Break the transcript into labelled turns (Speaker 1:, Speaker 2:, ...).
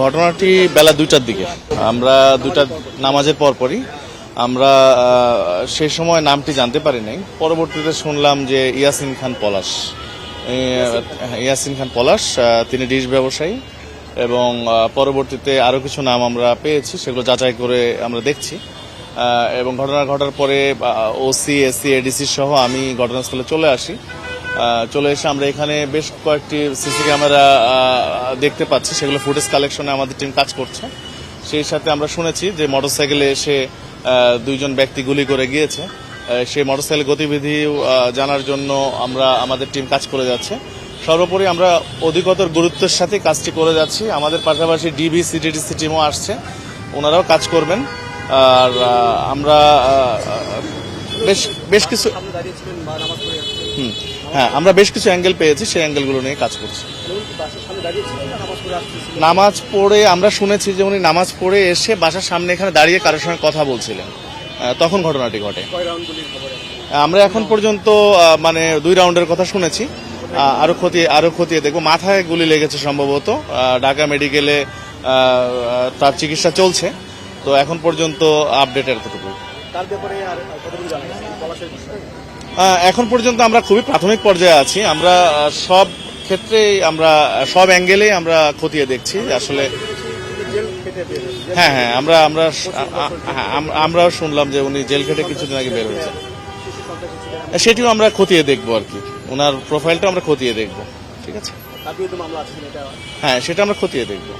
Speaker 1: ঘটনাটি বেলা 2টার দিকে আমরা 2টা নামাজের পরপরই আমরা সেই সময় নামটি জানতে পারি নাই। পরবর্তীতে শুনলাম যে ইয়াসিন খান পলাশ তিনি ডিশ ব্যবসায়ী এবং পরবর্তীতে আরও কিছু নাম আমরা পেয়েছি, সেগুলো যাচাই করে আমরা দেখছি এবং ঘটনা ঘটার পরে ওসি, এসি, এডিসি সহ আমি ঘটনাস্থলে চলে এসে আমরা এখানে বেশ কয়েকটি সিসি ক্যামেরা দেখতে পাচ্ছি, সেগুলো ফুটেজ কালেকশনে আমাদের টিম কাজ করছে। সেই সাথে আমরা শুনেছি যে মোটরসাইকেলে এসে দুইজন ব্যক্তি গুলি করে গিয়েছে। সেই মোটরসাইকেল গতিবিধি জানার জন্য আমাদের টিম কাজ করে যাচ্ছে। সর্বোপরি আমরা অধিকতর গুরুত্বের সাথে কাজটি করে যাচ্ছি। আমাদের পাশাপাশি ডিবি, সিটিডিসি টিমও আসছে, ওনারাও কাজ করবেন। আর আমরা বেশ কিছু আমরা বেশ কিছু অ্যাঙ্গেল পেয়েছি, সেই অ্যাঙ্গেলগুলো নিয়ে কাজ করছি। নামাজ পড়ে আমরা শুনেছি যে উনি নামাজ পড়ে এসে বাসার সামনে এখানে দাঁড়িয়ে কারোর সঙ্গে কথা বলছিলেন, তখন ঘটনাটি ঘটে। আমরা এখন পর্যন্ত 2 রাউন্ডের কথা শুনেছি, আরো খতিয়ে দেখবো। মাথায় গুলি লেগেছে সম্ভবত, ঢাকা মেডিকেলে তার চিকিৎসা চলছে। তো এখন পর্যন্ত আপডেট এতটুকু। এখন পর্যন্ত আমরা খুবই প্রাথমিক পর্যায়ে আছি। আমরা সব ক্ষেত্রেই সব অ্যাঙ্গেলেই আমরা খতিয়ে দেখছি আসলে। হ্যাঁ, আমরাও শুনলাম যে উনি জেল খেটে কিছুদিন আগে বের হয়েছেন। সেটিও আমরা খতিয়ে দেখবো আর কি, ওনার প্রোফাইলটা আমরা খতিয়ে দেখবো। ঠিক আছে, হ্যাঁ, সেটা আমরা খতিয়ে দেখবো।